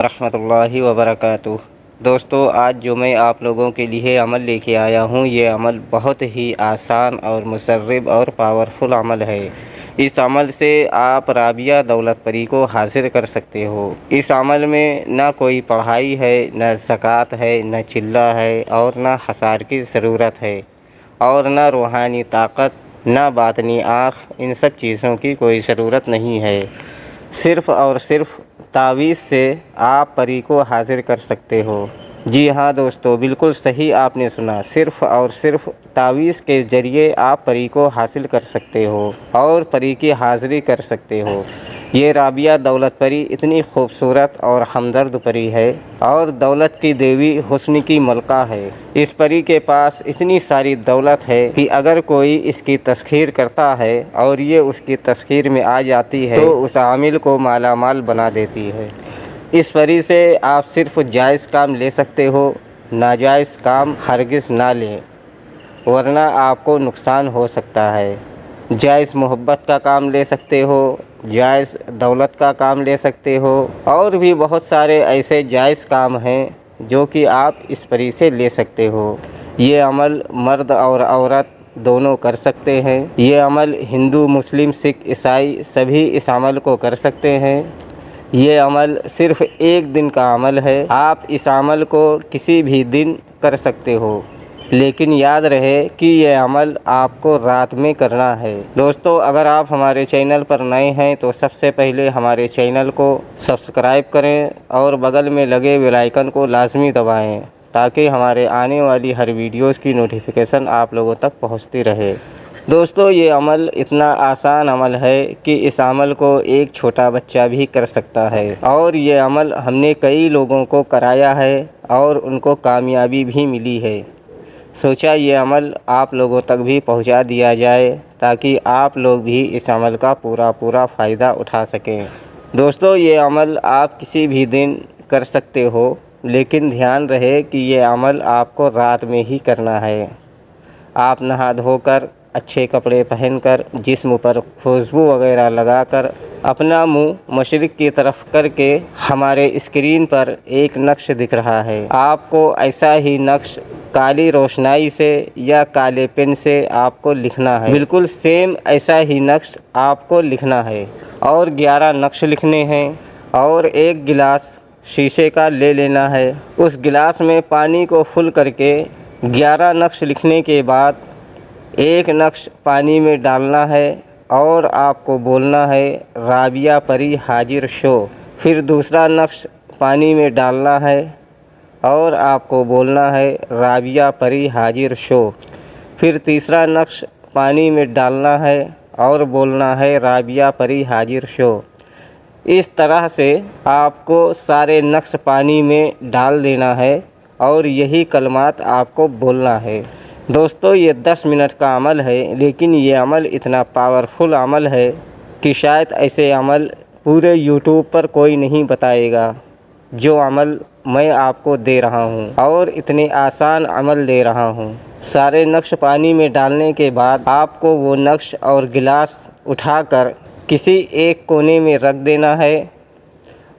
رحمۃ اللہ وبرکاتہ۔ دوستو، آج جو میں آپ لوگوں کے لیے عمل لے کے آیا ہوں، یہ عمل بہت ہی آسان اور مسرب اور پاورفل عمل ہے۔ اس عمل سے آپ رابعہ دولت پری کو حاصل کر سکتے ہو۔ اس عمل میں نہ کوئی پڑھائی ہے، نہ زکوٰۃ ہے، نہ چلہ ہے، اور نہ حصار کی ضرورت ہے، اور نہ روحانی طاقت، نہ باطنی آنکھ، ان سب چیزوں کی کوئی ضرورت نہیں ہے۔ صرف اور صرف تعویذ سے آپ پری کو حاضر کر سکتے ہو۔ جی ہاں دوستو، بالکل صحیح آپ نے سنا، صرف اور صرف تعویذ کے ذریعے آپ پری کو حاصل کر سکتے ہو اور پری کی حاضری کر سکتے ہو۔ یہ رابعہ دولت پری اتنی خوبصورت اور ہمدرد پری ہے اور دولت کی دیوی، حسن کی ملکہ ہے۔ اس پری کے پاس اتنی ساری دولت ہے کہ اگر کوئی اس کی تسخیر کرتا ہے اور یہ اس کی تسخیر میں آ جاتی ہے تو اس عامل کو مالا مال بنا دیتی ہے۔ اس پری سے آپ صرف جائز کام لے سکتے ہو، ناجائز کام ہرگز نہ لیں، ورنہ آپ کو نقصان ہو سکتا ہے۔ جائز محبت کا کام لے سکتے ہو، جائز دولت کا کام لے سکتے ہو، اور بھی بہت سارے ایسے جائز کام ہیں جو کہ آپ اس پری سے لے سکتے ہو۔ یہ عمل مرد اور عورت دونوں کر سکتے ہیں۔ یہ عمل ہندو، مسلم، سکھ، عیسائی سبھی اس عمل کو کر سکتے ہیں۔ یہ عمل صرف ایک دن کا عمل ہے۔ آپ اس عمل کو کسی بھی دن کر سکتے ہو، لیکن یاد رہے کہ یہ عمل آپ کو رات میں کرنا ہے۔ دوستو، اگر آپ ہمارے چینل پر نئے ہیں تو سب سے پہلے ہمارے چینل کو سبسکرائب کریں اور بغل میں لگے بیل آئیکن کو لازمی دبائیں تاکہ ہمارے آنے والی ہر ویڈیوز کی نوٹیفیکیشن آپ لوگوں تک پہنچتی رہے۔ دوستو، یہ عمل اتنا آسان عمل ہے کہ اس عمل کو ایک چھوٹا بچہ بھی کر سکتا ہے، اور یہ عمل ہم نے کئی لوگوں کو کرایا ہے اور ان کو کامیابی بھی ملی ہے۔ سوچا یہ عمل آپ لوگوں تک بھی پہنچا دیا جائے تاکہ آپ لوگ بھی اس عمل کا پورا فائدہ اٹھا سکیں۔ دوستو، یہ عمل آپ کسی بھی دن کر سکتے ہو، لیکن دھیان رہے کہ یہ عمل آپ کو رات میں ہی کرنا ہے۔ آپ نہا دھو کر، اچھے کپڑے پہن کر، جسم پر خوشبو وغیرہ لگا کر، اپنا منہ مشرق کی طرف کر کے، ہمارے اسکرین پر ایک نقش دکھ رہا ہے، آپ کو ایسا ہی نقش کالی روشنائی سے یا کالے پین سے آپ کو لکھنا ہے۔ بالکل سیم ایسا ہی نقش آپ کو لکھنا ہے، اور 11 نقش لکھنے ہیں، اور ایک گلاس شیشے کا لے لینا ہے۔ اس گلاس میں پانی کو فل کر کے 11 نقش لکھنے کے بعد ایک نقش پانی میں ڈالنا ہے اور آپ کو بولنا ہے رابعہ پری حاضر شو۔ پھر دوسرا نقش پانی میں ڈالنا ہے اور آپ کو بولنا ہے رابعہ پری حاضر شو۔ پھر تیسرا نقش پانی میں ڈالنا ہے اور بولنا ہے رابعہ پری حاضر شو۔ اس طرح سے آپ کو سارے نقش پانی میں ڈال دینا ہے اور یہی کلمات آپ کو بولنا ہے۔ دوستو، یہ 10 منٹ کا عمل ہے، لیکن یہ عمل اتنا پاورفل عمل ہے کہ شاید ایسے عمل پورے یوٹیوب پر کوئی نہیں بتائے گا جو عمل میں آپ کو دے رہا ہوں، اور اتنے آسان عمل دے رہا ہوں۔ سارے نقش پانی میں ڈالنے کے بعد آپ کو وہ نقش اور گلاس اٹھا کر کسی ایک کونے میں رکھ دینا ہے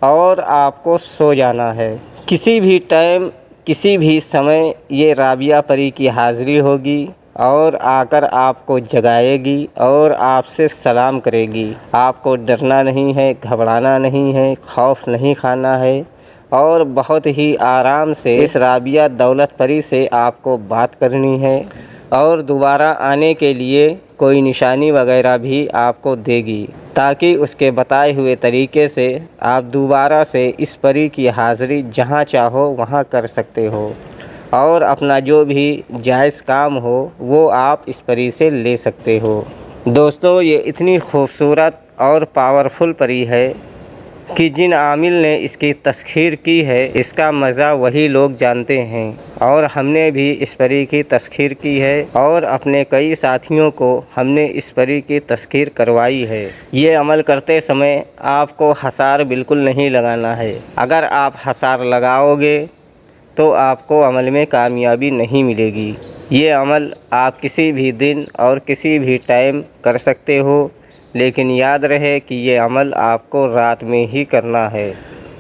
اور آپ کو سو جانا ہے۔ کسی بھی ٹائم، کسی بھی سمے یہ رابعہ پری کی حاضری ہوگی اور آ کر آپ کو جگائے گی اور آپ سے سلام کرے گی۔ آپ کو ڈرنا نہیں ہے، گھبرانا نہیں ہے، خوف نہیں کھانا ہے، اور بہت ہی آرام سے اس رابعہ دولت پری سے آپ کو بات کرنی ہے، اور دوبارہ آنے کے لیے کوئی نشانی وغیرہ بھی آپ کو دے گی تاکہ اس کے بتائے ہوئے طریقے سے آپ دوبارہ سے اس پری کی حاضری جہاں چاہو وہاں کر سکتے ہو، اور اپنا جو بھی جائز کام ہو وہ آپ اس پری سے لے سکتے ہو۔ دوستو، یہ اتنی خوبصورت اور پاورفل پری ہے کہ جن عامل نے اس کی تسخیر کی ہے، اس کا مزہ وہی لوگ جانتے ہیں، اور ہم نے بھی اس پری کی تسخیر کی ہے اور اپنے کئی ساتھیوں کو ہم نے اس پری کی تسخیر کروائی ہے۔ یہ عمل کرتے سمے آپ کو حصار بالکل نہیں لگانا ہے۔ اگر آپ حصار لگاؤ گے تو آپ کو عمل میں کامیابی نہیں ملے گی۔ یہ عمل آپ کسی بھی دن اور کسی بھی ٹائم کر سکتے ہو، لیکن یاد رہے کہ یہ عمل آپ کو رات میں ہی کرنا ہے،